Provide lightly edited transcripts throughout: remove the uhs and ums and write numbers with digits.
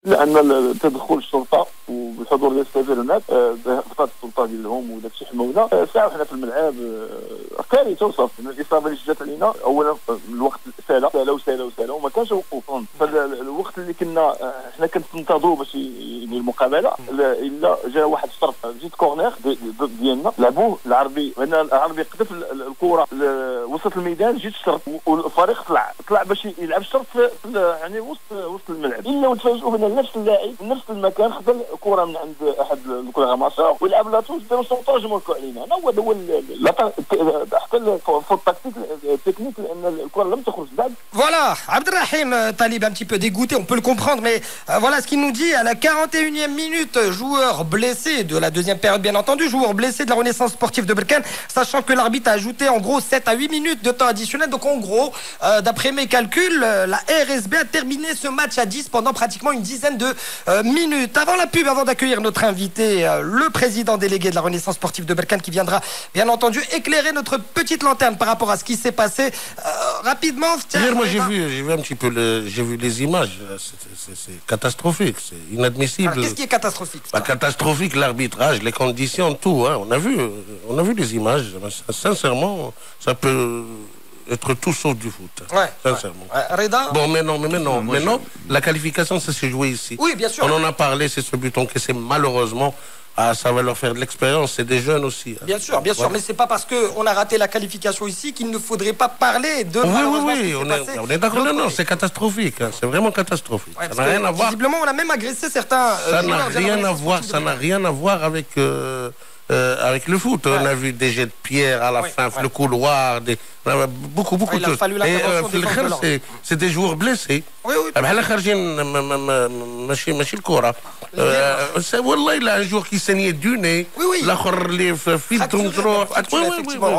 لان تدخل الشرطه وبالحضور ديال السفيرونات ضغط السلطه ديالهم وداك الشيء حمونا ساعه وحنا في الملعب كارثه وصافي. الاصابه اللي جات علينا اولا الوقت سالا وما كانش وقوف. فالوقت اللي كنا حنا كنتنتظروا باش يدير المقابله الا جا واحد الشرط جيت كورنير ديالنا لعبوه العربي، هنا العربي قذف الكره وسط الميدان، جيت الشرط والفريق طلع باش يلعب الشرط يعني وسط الملعب، الا وتفاجئوا بان نفس اللاعب في نفس المكان خذا الكره من عند احد الغماسه ولعب لا توش داروا سونطاج ماركو علينا. هذا هو حتى الفوت تكنيك لان الكره لم تخرج بعد. Voilà, Abdelrahim Talib un petit peu dégoûté, on peut le comprendre, mais voilà ce qu'il nous dit à la 41e minute, joueur blessé de la deuxième période bien entendu, joueur blessé de la Renaissance sportive de Berkane, sachant que l'arbitre a ajouté en gros 7 à 8 minutes de temps additionnel. Donc en gros, d'après mes calculs, la RSB a terminé ce match à 10 pendant pratiquement une dizaine de minutes. Avant la pub, avant d'accueillir notre invité, le président délégué de la Renaissance sportive de Berkane qui viendra bien entendu éclairer notre petite lanterne par rapport à ce qui s'est passé rapidement. Moi j'ai vu un petit peu j'ai vu les images, c'est catastrophique, c'est inadmissible. Alors, qu'est-ce qui est catastrophique? Catastrophique, l'arbitrage, les conditions, tout, hein. On a vu les images, sincèrement ça peut être tout sauf du foot. Ouais, sincèrement. Reda. Bon, mais non, la qualification, ça s'est joué ici. Oui, bien sûr. On en a parlé, c'est ce but encaissé, malheureusement. Ça va leur faire de l'expérience, c'est des jeunes aussi. Bien sûr, voilà. Mais c'est pas parce qu'on a raté la qualification ici qu'il ne faudrait pas parler de. Oui, on est d'accord. Non, c'est catastrophique, hein. C'est vraiment catastrophique. Ouais, ça n'a rien à voir. Visiblement, on a même agressé certains. Ça n'a rien à voir avec le foot. Ouais. On a vu des jets de pierre à la fin, le couloir, beaucoup de choses. Et c'est des joueurs blessés. Oui. C'est il a un joueur qui saignait du nez. Oui.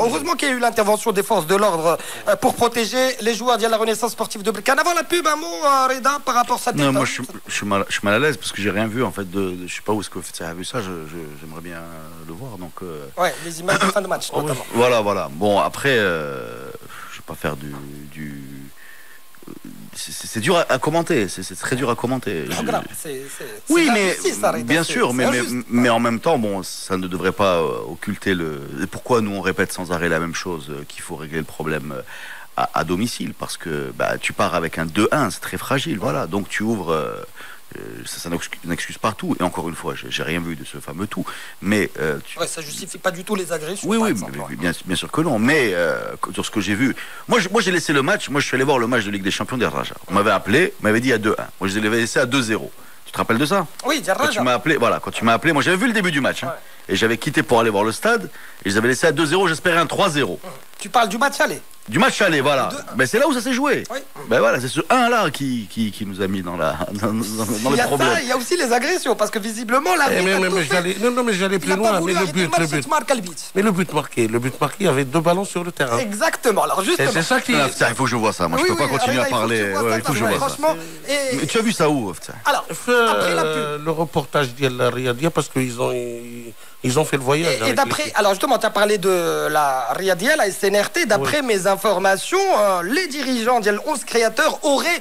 Heureusement qu'il y a eu l'intervention des forces de l'ordre pour protéger les joueurs de la Renaissance sportive de Berkane. Avant la pub, un mot, Reda, par rapport à ça. Non, moi je suis mal à l'aise parce que j'ai rien vu en fait. Je sais pas où est-ce que tu as vu ça. J'aimerais bien le voir. Donc, ouais, les images de fin de match notamment. Voilà. Bon, après, je vais pas faire c'est dur à commenter, c'est très dur à commenter. Oui, mais bien sûr, mais en même temps, bon, ça ne devrait pas occulter pourquoi nous on répète sans arrêt la même chose, qu'il faut régler le problème à domicile, parce que tu pars avec un 2-1, c'est très fragile, voilà, donc tu ouvres. Ça n'excuse pas tout, et encore une fois, j'ai rien vu de ce fameux tout, mais ça justifie pas du tout les agressions. Oui, bien sûr que non, mais sur ce que j'ai vu, moi j'ai laissé le match, moi je suis allé voir le match de Ligue des Champions d'Arraja. On m'avait appelé, on m'avait dit à 2-1, moi je les avais laissés à 2-0. Tu te rappelles de ça? Oui, quand tu m'as appelé, moi j'avais vu le début du match, hein, et j'avais quitté pour aller voir le stade, et je les avais laissés à 2-0, j'espérais un 3-0. Tu parles du match aller? Du match aller, voilà. Mais c'est là où ça s'est joué. Oui. Voilà, c'est ce 1-là qui nous a mis dans le problème. Il y a aussi les agressions, parce que visiblement là. Mais j'allais plus loin. Mais le but marqué, il y avait 2 ballons sur le terrain. Exactement. Alors justement. C'est ça qui. Il faut que je vois ça. Moi, je peux pas continuer à parler. Il faut que je vois ça. Mais tu as vu ça où? Alors, après la pub. Le reportage de la Riadia, parce qu'ils ont fait le voyage. Et d'après, alors justement, tu as parlé de la Riadia, la SNRT. D'après mes informations, les dirigeants de 11 créateurs auraient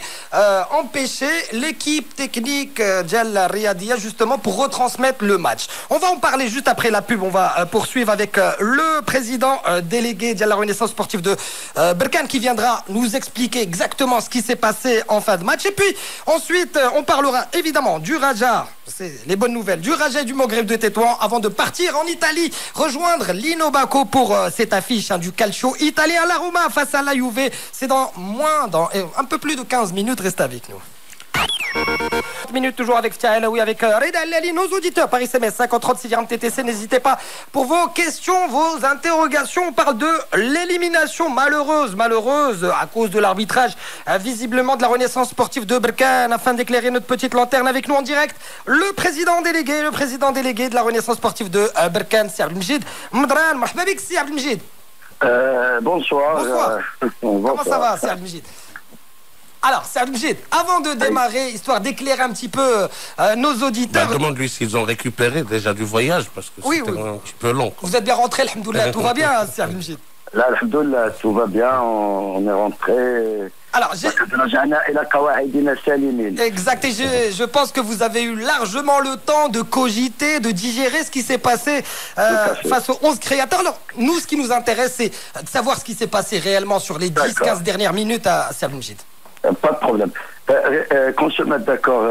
empêché l'équipe technique de la Riadia justement pour retransmettre le match. On va en parler juste après la pub. On va poursuivre avec le président délégué de la Renaissance sportive de Berkane qui viendra nous expliquer exactement ce qui s'est passé en fin de match. Et puis ensuite, on parlera évidemment du Raja. C'est les bonnes nouvelles. Du Raja et du Maghreb de Tétouan avant de partir en Italie, rejoindre Lino Bacco pour cette affiche du calcio italien. La Roma face à la Juve. C'est dans un peu plus de 15 minutes. Restez avec nous. Minutes toujours avec Tiaelaoui, avec Reda Lali, nos auditeurs par SMS 5036 TTC. N'hésitez pas pour vos questions, vos interrogations. On parle de l'élimination malheureuse à cause de l'arbitrage visiblement de la Renaissance sportive de Berkane. Afin d'éclairer notre petite lanterne avec nous en direct, le président délégué de la Renaissance sportive de Berkane, c'est Abdelmjid Mdran. Marhaba bik, c'est Abdelmjid. Bonsoir. Comment ça va, c'est Abdelmjid? Alors, Abdelmjid, avant de démarrer, histoire d'éclairer un petit peu nos auditeurs... Demande-lui s'ils ont récupéré déjà du voyage, parce que c'était un petit peu long. Vous êtes bien rentré, alhamdoulilah, tout va bien, Abdelmjid? Là, alhamdoulilah, tout va bien, on est rentré. Alors, exact, et je pense que vous avez eu largement le temps de cogiter, de digérer ce qui s'est passé face aux 11 créateurs. Alors, nous, ce qui nous intéresse, c'est de savoir ce qui s'est passé réellement sur les 10-15 dernières minutes à Salim Mjid. Pas de problème. Qu'on se mette d'accord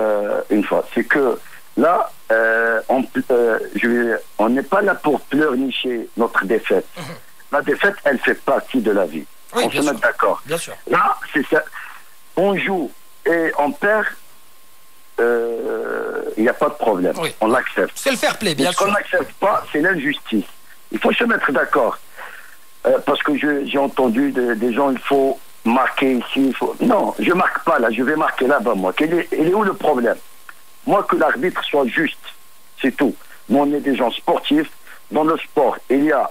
une fois, c'est que là, on n'est pas là pour pleurnicher notre défaite. La défaite, elle fait partie de la vie. Oui, on se met d'accord. Bien sûr. Là, c'est ça. On joue et on perd, il n'y a pas de problème. Oui. On l'accepte. C'est le fair play, bien sûr. Ce qu'on n'accepte pas, c'est l'injustice. Il faut se mettre d'accord. Parce que j'ai entendu des gens, il faut marquer ici. Non, je ne marque pas là, je vais marquer là-bas, moi. Il est où le problème? Moi, que l'arbitre soit juste, c'est tout. Nous, on est des gens sportifs. Dans le sport, il y a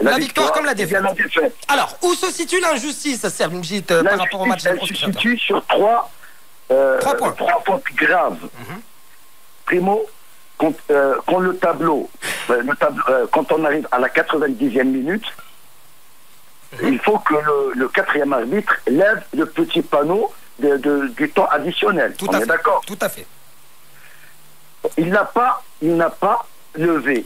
la victoire comme la défaite. La défaite. Alors, où se situe l'injustice, Salim Mjid, par rapport au match? Elle se situe sur trois points graves. Primo, quand le tableau, quand on arrive à la 90e minute, il faut que le quatrième arbitre lève le petit panneau du temps additionnel. On est d'accord? Tout à fait. Il n'a pas levé.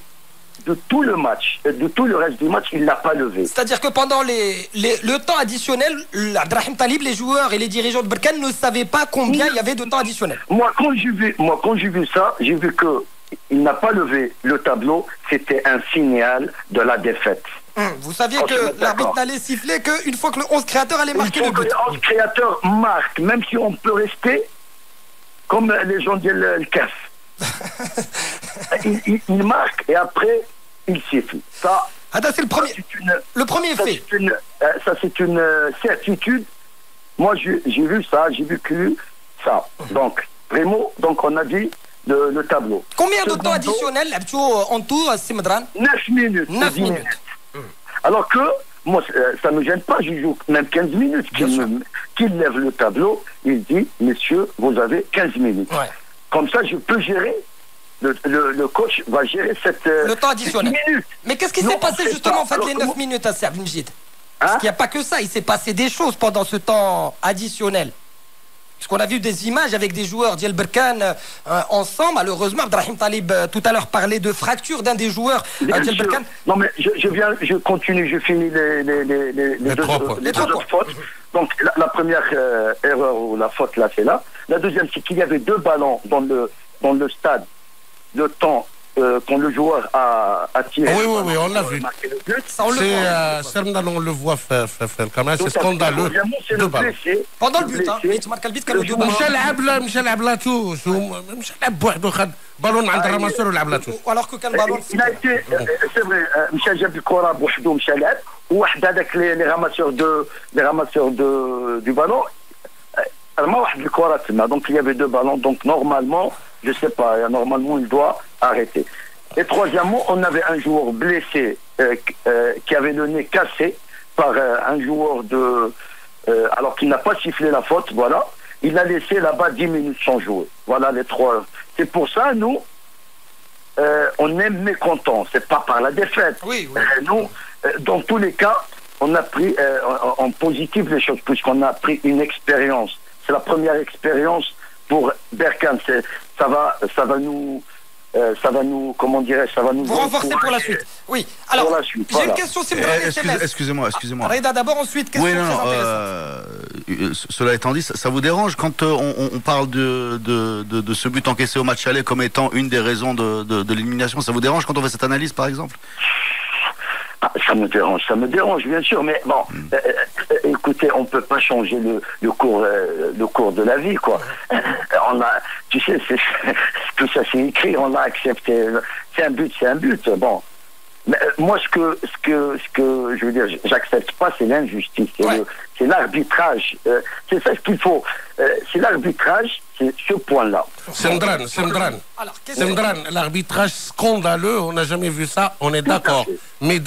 De tout le match, de tout le reste du match, il ne l'a pas levé. C'est-à-dire que pendant le temps additionnel, Abdrahim Talib, les joueurs et les dirigeants de Berkane ne savaient pas combien il y avait de temps additionnel. Moi, quand j'ai vu ça, j'ai vu qu'il n'a pas levé le tableau. C'était un signal de la défaite. Vous saviez que l'arbitre n'allait siffler qu'une fois que le 11 créateur allait marquer le but. Il faut que le 11 créateur marque, même si on peut rester comme les gens disent le CAF. il marque et après il siffle. Ça, c'est le premier. Le premier fait. Ça c'est une certitude. Moi j'ai vu ça, j'ai vécu ça. Donc Primo, donc on a dit le tableau. Combien de temps additionnel en tout, Simdran? 9 minutes. 9 minutes. Alors que moi ça ne me gêne pas, je joue même 15 minutes. Qu'il lève le tableau, il dit messieurs, vous avez 15 minutes. Ouais. Comme ça, je peux gérer. Le coach va gérer le temps additionnel. Mais qu'est-ce qui s'est passé justement en fait les 9 minutes à Salim Mjid? Parce qu'il n'y a pas que ça, il s'est passé des choses pendant ce temps additionnel. Parce qu'on a vu des images avec des joueurs d'El Berkane ensemble. Malheureusement, Abdrahim Talib tout à l'heure parlait de fracture d'un des joueurs d'El Berkane. Non mais je continue, je finis les deux autres fautes. Donc la première erreur ou la faute là, c'est là. La deuxième, c'est qu'il y avait 2 ballons dans le stade. Le temps quand le joueur a tiré. Oui, on l'a vu. On le voit faire quand même, c'est scandaleux. Pendant le but, tu marques le but comme le but. Alors que quel ballon? Il a été, c'est vrai, Michel Jab Kora Bouhdou, Michel Ab, ou avec les ramasseurs du ballon. Donc il y avait 2 ballons, donc normalement, je sais pas, normalement il doit arrêter. Et troisièmement, on avait un joueur blessé qui avait le nez cassé par un joueur alors qu'il n'a pas sifflé la faute, voilà. Il a laissé là-bas 10 minutes sans jouer. Voilà les 3. C'est pour ça, nous, on est mécontents. C'est pas par la défaite. Oui. Nous, dans tous les cas, on a pris en positif les choses, puisqu'on a pris une expérience. C'est la première expérience pour Berkane. Ça va nous, comment dirais-je, ça va nous... Vous renforcer pour la suite. Oui. Alors, j'ai une question, c'est excusez-moi. Reda, d'abord, ensuite, question très intéressante. Cela étant dit, ça vous dérange quand on parle de ce but encaissé au match aller comme étant une des raisons de l'élimination? Ça vous dérange quand on fait cette analyse, par exemple? Ça me dérange, bien sûr, mais bon, écoutez, on peut pas changer le cours de la vie, quoi. Tu sais, tout ça c'est écrit, on l'a accepté. C'est un but. Bon, mais moi, ce que je veux dire, j'accepte pas, c'est l'injustice, c'est l'arbitrage. C'est ça ce qu'il faut. C'est l'arbitrage, c'est ce point-là. Semdran, l'arbitrage scandaleux, on n'a jamais vu ça, on est d'accord. Mais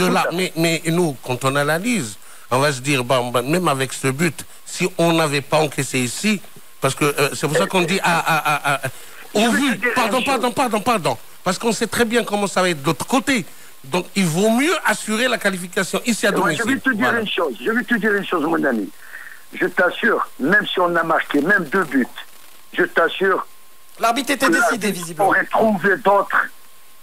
mais nous, quand on analyse, on va se dire, même avec ce but, si on n'avait pas encaissé ici, parce que c'est pour ça qu'on dit au vu, pardon, parce qu'on sait très bien comment ça va être de l'autre côté. Donc il vaut mieux assurer la qualification ici à domicile. Je vais te dire une chose, mon ami. je t'assure, même si on a marqué, même 2 buts, je t'assure... L'arbitre était décidé, visiblement. On aurait trouvé d'autres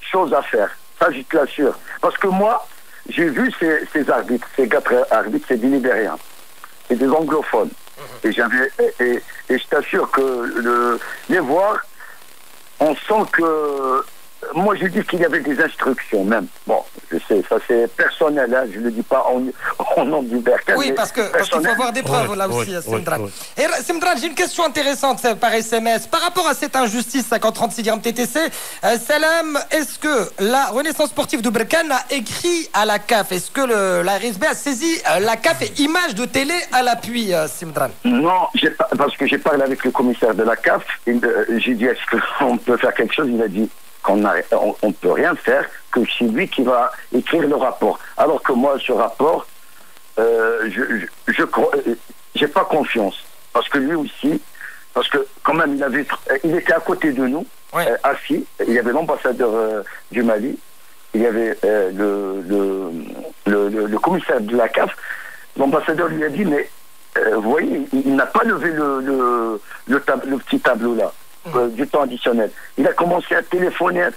choses à faire. Ça, je te l'assure. Parce que moi, j'ai vu ces arbitres, ces 4 arbitres, c'est des Libériens. C'est des anglophones. Et je t'assure que les voir, on sent que... Moi, je dis qu'il y avait des instructions, même. Bon, je sais, ça c'est personnel, hein, je ne le dis pas en nom du Berkane. Oui, parce qu'il faut avoir des preuves, là aussi, Simdran. Et Simdran, j'ai une question intéressante par SMS. Par rapport à cette injustice, 50-36 dirhams TTC, Salam, est-ce que la Renaissance sportive de Berkane a écrit à la CAF? Est-ce que la RSB a saisi la CAF et image de télé à l'appui, Simdran? Non, parce que j'ai parlé avec le commissaire de la CAF, j'ai dit, est-ce qu'on peut faire quelque chose? Il a dit... on ne peut rien faire, que c'est lui qui va écrire le rapport. Alors que moi, ce rapport, je crois, j'ai pas confiance. Parce que lui aussi, parce que quand même, il était à côté de nous, assis. Il y avait l'ambassadeur du Mali, il y avait le commissaire de la CAF. L'ambassadeur lui a dit, mais vous voyez, il n'a pas levé le petit tableau là. Du temps additionnel. Il a commencé à téléphoner.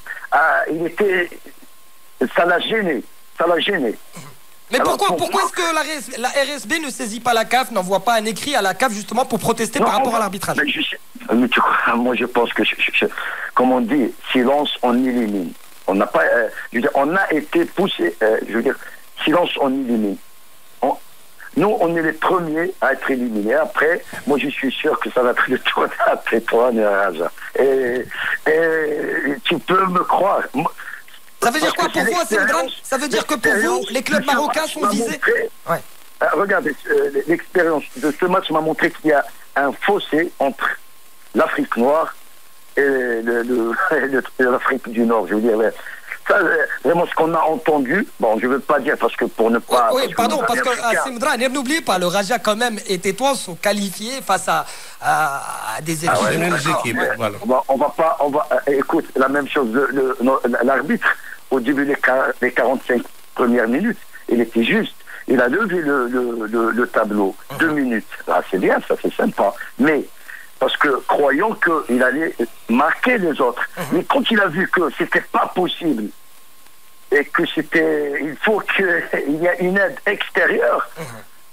Ça l'a gêné. Mais alors, pourquoi est-ce que la RSB ne saisit pas la CAF, n'envoie pas un écrit à la CAF justement pour protester par rapport à l'arbitrage? Mais moi je pense que, comme on dit, silence on élimine. On n'a pas, on a été poussé. Silence on élimine. Nous, on est les premiers à être éliminés. Après, moi, je suis sûr que ça va être le tour après toi, Raja. Et tu peux me croire. Ça veut dire quoi pour vous, Simdran? Ça veut dire que pour vous, les clubs marocains sont visés? Regardez, l'expérience de ce match m'a montré qu'il y a un fossé entre l'Afrique noire et l'Afrique du Nord. Je veux dire, ça, vraiment, ce qu'on a entendu, bon, je ne veux pas dire parce que pour ne pas... Oui, pardon, parce que Simdran, n'oubliez pas, le Raja quand même et Tétouan sont qualifiés face à des équipes. Voilà. Écoute, la même chose, l'arbitre, au début des 45 premières minutes, il était juste. Il a levé le tableau, 2 minutes. Ah, c'est bien, ça, c'est sympa. Mais... parce que croyons qu'il allait marquer les autres. Mais quand il a vu que c'était pas possible et que il faut qu'il y ait une aide extérieure,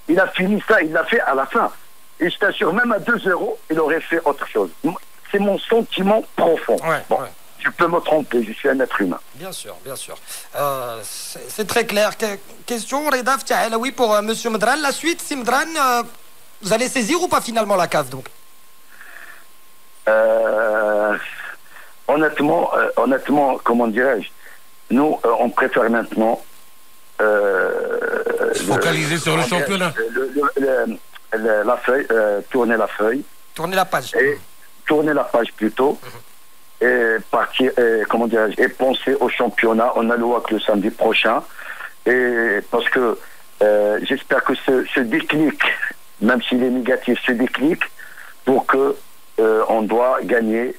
il a fini ça, il l'a fait à la fin. Et je t'assure, même à 2-0, il aurait fait autre chose. C'est mon sentiment profond. Tu peux me tromper, je suis un être humain. Bien sûr, bien sûr. C'est très clair. Question, Redaf Tialaoui pour M. Medran. La suite, Simdran, vous allez saisir ou pas finalement la CAF donc? Honnêtement, comment dirais-je, nous, on préfère maintenant focaliser sur le championnat. La feuille, tourner la feuille. Tourner la page. Et tourner la page plutôt. Et partir, comment dirais-je, et penser au championnat. On a le WAC le samedi prochain. Et parce que j'espère que ce déclic, même s'il est négatif, ce déclic, pour que on doit gagner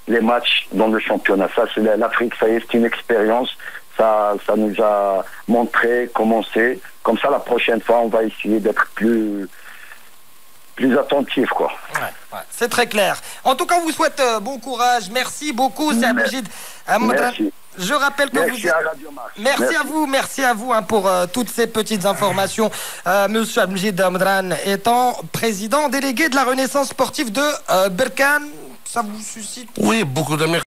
les matchs dans le championnat. Ça, c'est l'Afrique, ça y est, c'est une expérience. Ça nous a montré comment c'est. Comme ça, la prochaine fois, on va essayer d'être plus attentif, quoi. C'est très clair. En tout cas, on vous souhaite bon courage. Merci beaucoup, c'est Abdelmajid Hamdran. Je rappelle que vous êtes... Merci à vous pour toutes ces petites informations. Monsieur Abdelmajid Hamdran étant président délégué de la Renaissance sportive de Berkane, ça vous suscite... Oui, beaucoup de merci.